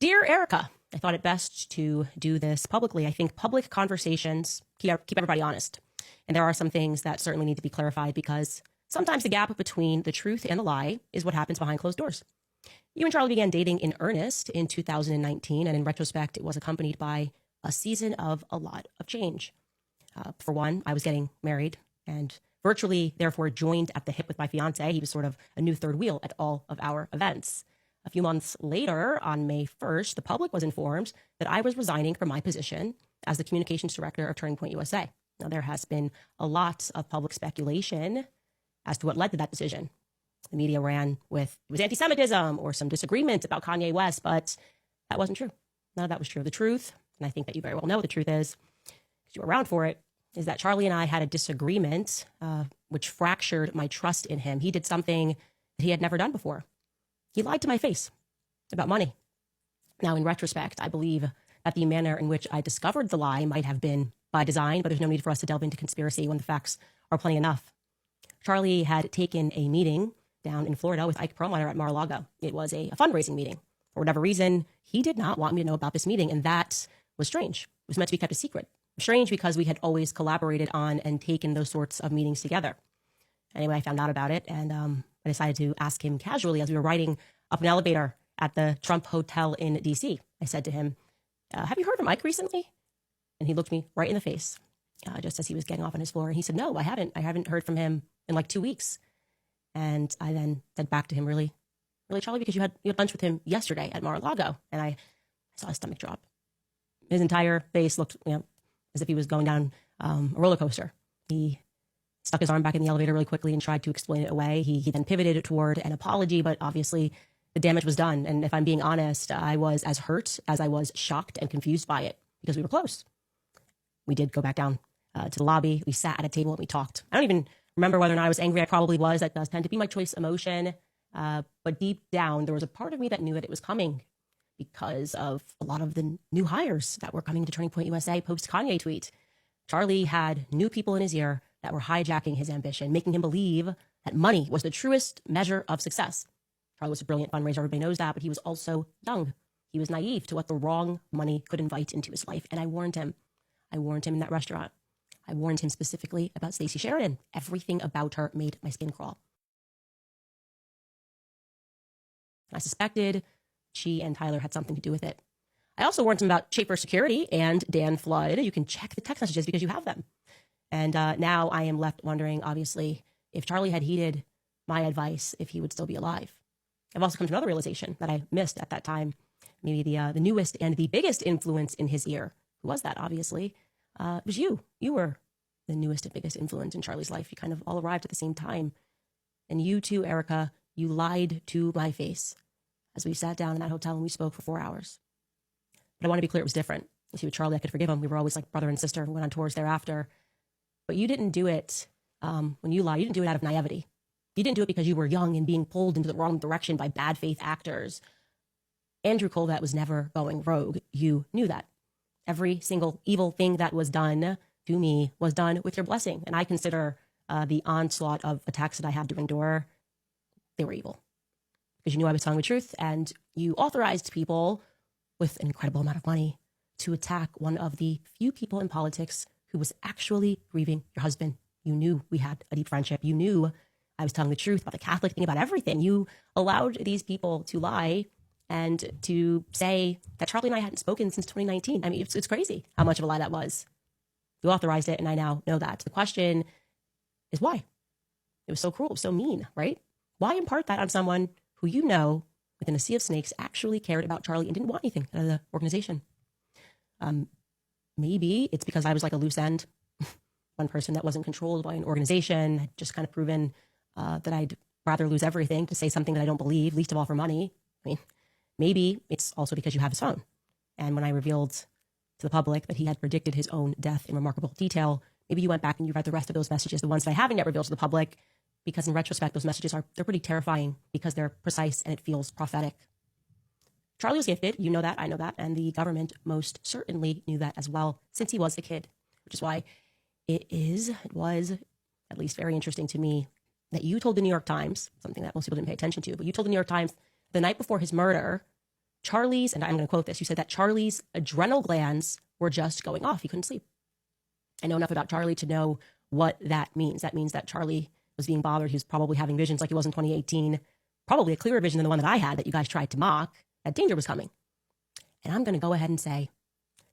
Dear Erica, I thought it best to do this publicly. I think public conversations keep everybody honest. And there are some things that certainly need to be clarified because sometimes the gap between the truth and the lie is what happens behind closed doors. You and Charlie began dating in earnest in 2019, and in retrospect, it was accompanied by a season of a lot of change. For one, I was getting married and virtually, therefore, joined at the hip with my fiance. He was sort of a new third wheel at all of our events. A few months later, on May 1st, the public was informed that I was resigning from my position as the communications director of Turning Point USA. Now, there has been a lot of public speculation as to what led to that decision. The media ran with it was anti-Semitism or some disagreement about Kanye West, but that wasn't true. None of that was true. The truth, and I think that you very well know what the truth is, because you were around for it, is that Charlie and I had a disagreement which fractured my trust in him. He did something that he had never done before. He lied to my face about money. Now, in retrospect, I believe that the manner in which I discovered the lie might have been by design, but there's no need for us to delve into conspiracy when the facts are plenty enough. Charlie had taken a meeting down in Florida with Ike Perlmutter at Mar-a-Lago. It was a fundraising meeting. For whatever reason, he did not want me to know about this meeting, and that was strange. It was meant to be kept a secret. Strange because we had always collaborated on and taken those sorts of meetings together. Anyway, I found out about it, and I decided to ask him casually as we were riding up an elevator at the Trump Hotel in D.C. I said to him, have you heard from Ike recently? And he looked me right in the face just as he was getting off on his floor. And he said, no, I haven't. I haven't heard from him in like 2 weeks. And I then said back to him, really, Charlie, because you had lunch with him yesterday at Mar-a-Lago. And I saw his stomach drop. His entire face looked as if he was going down a roller coaster. He stuck his arm back in the elevator really quickly and tried to explain it away. He then pivoted toward an apology, but obviously the damage was done. And if I'm being honest, I was as hurt as I was shocked and confused by it because we were close. We did go back down to the lobby. We sat at a table and we talked. I don't even remember whether or not I was angry. I probably was. That does tend to be my choice emotion. But deep down, there was a part of me that knew that it was coming because of a lot of the new hires that were coming to Turning Point USA post Kanye tweet. Charlie had new people in his ear that were hijacking his ambition, making him believe that money was the truest measure of success. Charlie was a brilliant fundraiser. Everybody knows that, but he was also young. He was naive to what the wrong money could invite into his life. And I warned him. I warned him in that restaurant. I warned him specifically about Stacey Sheridan. Everything about her made my skin crawl. I suspected she and Tyler had something to do with it. I also warned him about Schaefer Security and Dan Flood. You can check the text messages because you have them. And now I am left wondering, obviously, if Charlie had heeded my advice, if he would still be alive. I've also come to another realization that I missed at that time. Maybe the newest and the biggest influence in his ear. Who was that, obviously? It was you. You were the newest and biggest influence in Charlie's life. You kind of all arrived at the same time. And you too, Erica, you lied to my face as we sat down in that hotel and we spoke for 4 hours. But I want to be clear, it was different. You see, with Charlie, I could forgive him. We were always like brother and sister. We went on tours thereafter. But you didn't do it when you lied. You didn't do it out of naivety. You didn't do it because you were young and being pulled into the wrong direction by bad faith actors. Andrew Colvett was never going rogue. You knew that. Every single evil thing that was done to me was done with your blessing. And I consider the onslaught of attacks that I had to endure, they were evil. Because you knew I was telling the truth, and you authorized people with an incredible amount of money to attack one of the few people in politics who was actually grieving your husband. You knew we had a deep friendship. You knew I was telling the truth about the Catholic thing, about everything. You allowed these people to lie and to say that Charlie and I hadn't spoken since 2019. I mean, it's crazy how much of a lie that was. You authorized it, and I now know that. The question is why? It was so cruel, so mean, right? Why impart that on someone who you know, within a sea of snakes, actually cared about Charlie and didn't want anything out of the organization? Maybe it's because I was like a loose end, one person that wasn't controlled by an organization, had just kind of proven that I'd rather lose everything to say something that I don't believe, least of all for money. I mean, maybe it's also because you have his phone. And when I revealed to the public that he had predicted his own death in remarkable detail, maybe you went back and you read the rest of those messages, the ones that I haven't yet revealed to the public, because in retrospect, those messages they're pretty terrifying because they're precise and it feels prophetic. Charlie was gifted. You know that. I know that. And the government most certainly knew that as well since he was a kid, which is why it was at least very interesting to me that you told the New York Times, something that most people didn't pay attention to, but you told the New York Times the night before his murder Charlie's, and I'm going to quote this, you said that Charlie's adrenal glands were just going off. He couldn't sleep. I know enough about Charlie to know what that means. That means that Charlie was being bothered. He was probably having visions like he was in 2018, probably a clearer vision than the one that I had that you guys tried to mock, that danger was coming. And I'm going to go ahead and say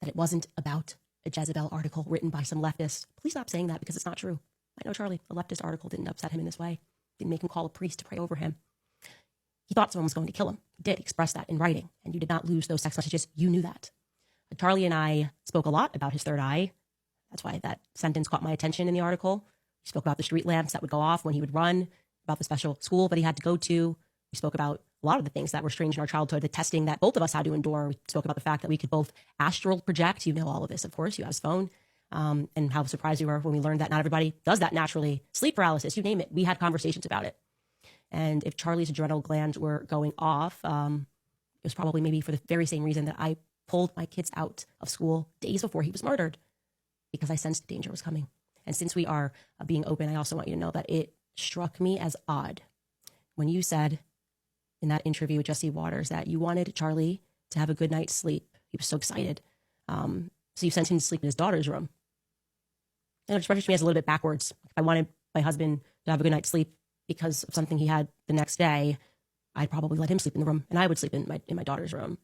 that it wasn't about a Jezebel article written by some leftist. Please stop saying that because it's not true. I know Charlie, a leftist article didn't upset him in this way. Didn't make him call a priest to pray over him. He thought someone was going to kill him. He did express that in writing, and you did not lose those text messages. You knew that. But Charlie and I spoke a lot about his third eye. That's why that sentence caught my attention in the article. We spoke about the street lamps that would go off when he would run, about the special school that he had to go to. We spoke about a lot of the things that were strange in our childhood, the testing that both of us had to endure. We spoke about the fact that we could both astral project. You know all of this, of course. You have his phone. And how surprised we were when we learned that not everybody does that naturally. Sleep paralysis, you name it. We had conversations about it. And if Charlie's adrenal glands were going off, it was probably maybe for the very same reason that I pulled my kids out of school days before he was murdered, because I sensed danger was coming. And since we are being open, I also want you to know that it struck me as odd when you said in that interview with Jesse Waters that you wanted Charlie to have a good night's sleep. He was so excited. So you sent him to sleep in his daughter's room. And it struck me as a little bit backwards. If I wanted my husband to have a good night's sleep because of something he had the next day, I'd probably let him sleep in the room, and I would sleep in my daughter's room.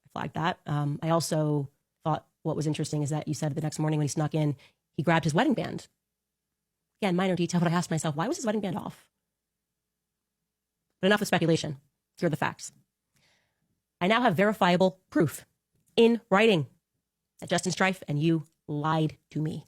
I flagged that. I also thought what was interesting is that you said the next morning when he snuck in, he grabbed his wedding band. Again, minor detail, but I asked myself, why was his wedding band off? But enough of speculation. Here are the facts. I now have verifiable proof in writing that Justin Strife and you lied to me.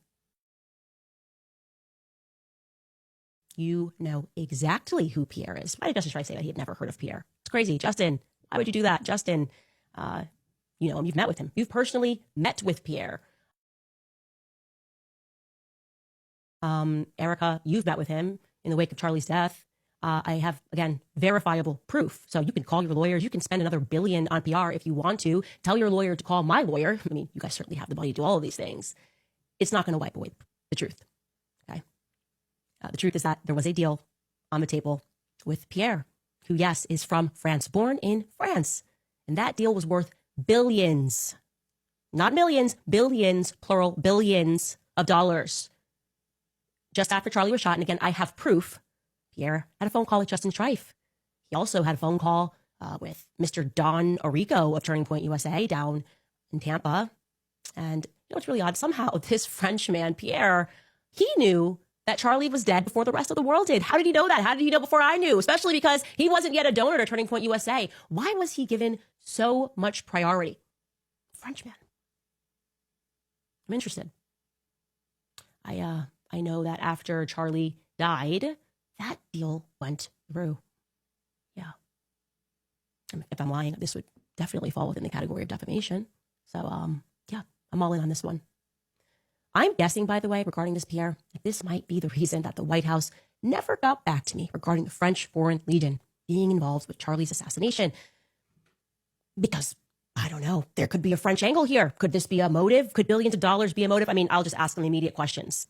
You know exactly who Pierre is. Why did Justin Strife say that he had never heard of Pierre? It's crazy. Justin, why would you do that? Justin, you know him. You've met with him. You've personally met with Pierre. Erica, you've met with him in the wake of Charlie's death. I have, again, verifiable proof. So you can call your lawyers. You can spend another $1 billion on PR if you want to. Tell your lawyer to call my lawyer. I mean, you guys certainly have the money to do all of these things. It's not going to wipe away the truth. Okay. The truth is that there was a deal on the table with Pierre, who, yes, is from France, born in France. And that deal was worth billions, not millions, billions, plural, billions of dollars. Just after Charlie was shot, and again, I have proof, Pierre had a phone call with Justin Strife. He also had a phone call with Mr. Don Orico of Turning Point USA down in Tampa. And you know what's really odd? Somehow this Frenchman, Pierre, he knew that Charlie was dead before the rest of the world did. How did he know that? How did he know before I knew? Especially because he wasn't yet a donor to Turning Point USA. Why was he given so much priority? Frenchman. I'm interested. I know that after Charlie died, that deal went through. Yeah. If I'm lying, this would definitely fall within the category of defamation. So, yeah, I'm all in on this one. I'm guessing, by the way, regarding this, Pierre, that this might be the reason that the White House never got back to me regarding the French Foreign Legion being involved with Charlie's assassination. Because, I don't know, there could be a French angle here. Could this be a motive? Could billions of dollars be a motive? I mean, I'll just ask them immediate questions.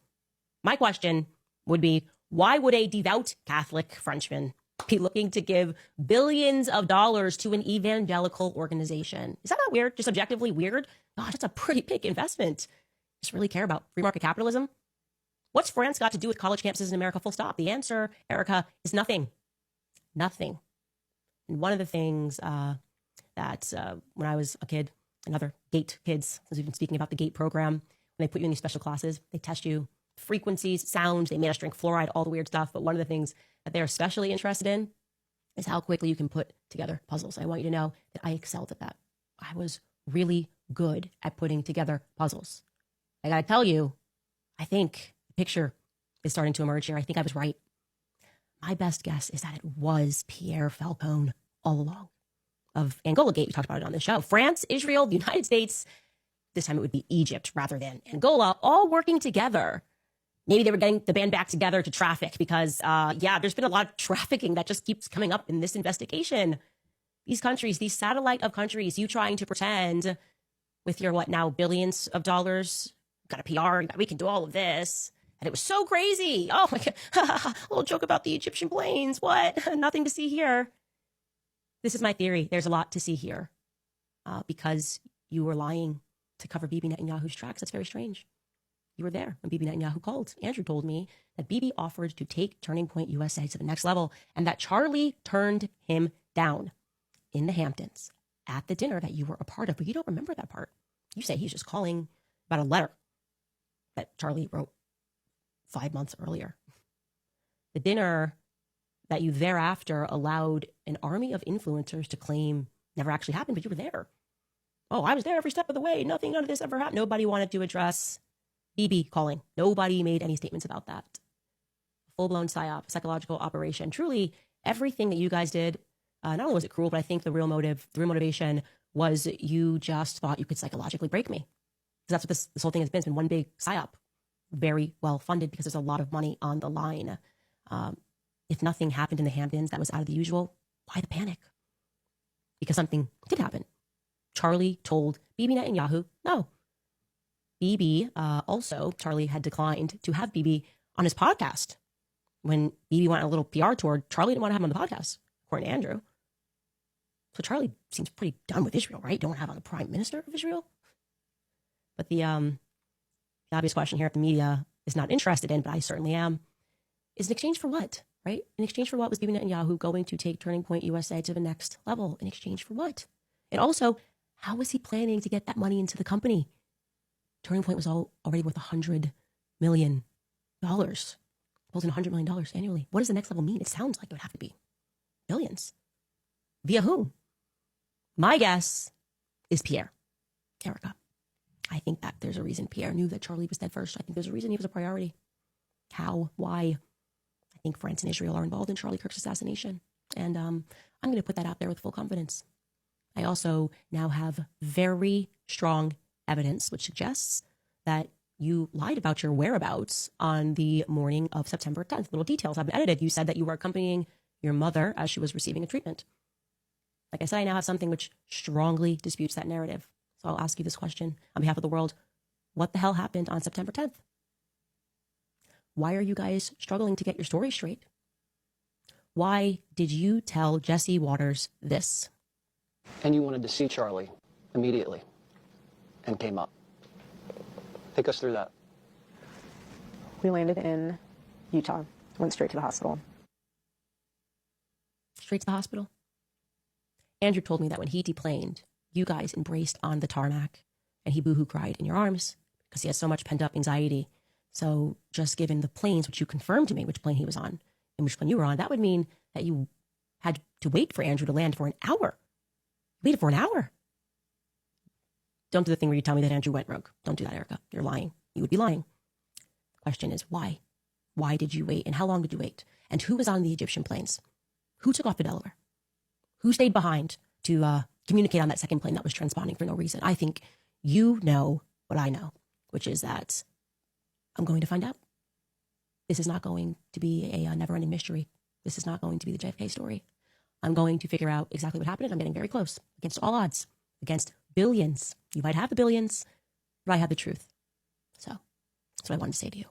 My question would be, why would a devout Catholic Frenchman be looking to give billions of dollars to an evangelical organization? Is that not weird? Just objectively weird? Gosh, that's a pretty big investment. Just really care about free market capitalism? What's France got to do with college campuses in America, full stop? The answer, Erica, is nothing. Nothing. And one of the things that when I was a kid, and other GATE kids, since we've been speaking about the GATE program, when they put you in these special classes, they test you frequencies, sounds, they made us drink fluoride, all the weird stuff. But one of the things that they're especially interested in is how quickly you can put together puzzles. I want you to know that I excelled at that. I was really good at putting together puzzles. I got to tell you, I think the picture is starting to emerge here. I think I was right. My best guess is that it was Pierre Falcone all along of Angola Gate. We talked about it on the show. France, Israel, the United States. This time it would be Egypt rather than Angola, all working together. Maybe they were getting the band back together to traffic because, there's been a lot of trafficking that just keeps coming up in this investigation. These countries, these satellite of countries, you trying to pretend with your, what now, billions of dollars, got a PR, we can do all of this. And it was so crazy. Oh my God, a little joke about the Egyptian planes. What? Nothing to see here. This is my theory. There's a lot to see here because you were lying to cover Bibi Netanyahu's tracks. That's very strange. You were there when Bibi Netanyahu called. Andrew told me that Bibi offered to take Turning Point USA to the next level and that Charlie turned him down in the Hamptons at the dinner that you were a part of. But you don't remember that part. You say he's just calling about a letter that Charlie wrote 5 months earlier. The dinner that you thereafter allowed an army of influencers to claim never actually happened, but you were there. Oh, I was there every step of the way. None of this ever happened. Nobody wanted to address Bibi calling. Nobody made any statements about that. Full-blown psyop, psychological operation. Truly, everything that you guys did, not only was it cruel, but I think the real motivation was you just thought you could psychologically break me. Because that's what this whole thing has been. It's been one big psyop. Very well funded because there's a lot of money on the line. If nothing happened in the Hamptons that was out of the usual, why the panic? Because something did happen. Charlie told Bibi Netanyahu no. Bibi, also, Charlie had declined to have Bibi on his podcast. When Bibi went on a little PR tour, Charlie didn't want to have him on the podcast, according to Andrew. So Charlie seems pretty done with Israel, right? Don't want to have on the prime minister of Israel. But the obvious question here, if the media is not interested in, but I certainly am, is in exchange for what, right? In exchange for what was Bibi Netanyahu going to take Turning Point USA to the next level? In exchange for what? And also, how was he planning to get that money into the company? Turning Point was already worth $100 million. More than $100 million annually. What does the next level mean? It sounds like it would have to be billions. Via whom? My guess is Pierre. Erica. I think that there's a reason Pierre knew that Charlie was dead first. I think there's a reason he was a priority. How? Why? I think France and Israel are involved in Charlie Kirk's assassination. And I'm going to put that out there with full confidence. I also now have very strong evidence which suggests that you lied about your whereabouts on the morning of September 10th. Little details have been edited. You said that you were accompanying your mother as she was receiving a treatment. Like I said, I now have something which strongly disputes that narrative. So I'll ask you this question on behalf of the world. What the hell happened on September 10th? Why are you guys struggling to get your story straight? Why did you tell Jesse Waters this? And you wanted to see Charlie immediately and came up. Take us through that. We landed in Utah, went straight to the hospital. Straight to the hospital? Andrew told me that when he deplaned, you guys embraced on the tarmac and he boohoo cried in your arms because he has so much pent up anxiety. So just given the planes, which you confirmed to me, which plane he was on and which plane you were on, that would mean that you had to wait for Andrew to land for an hour. You waited for an hour. Don't do the thing where you tell me that Andrew went rogue. Don't do that, Erica. You're lying. You would be lying. The question is why? Why did you wait? And how long did you wait? And who was on the Egyptian planes? Who took off to Delaware? Who stayed behind to communicate on that second plane that was transponding for no reason? I think you know what I know, which is that I'm going to find out. This is not going to be a never-ending mystery. This is not going to be the JFK story. I'm going to figure out exactly what happened, and I'm getting very close, against all odds, against billions. You might have the billions, but I have the truth. So that's what I wanted to say to you.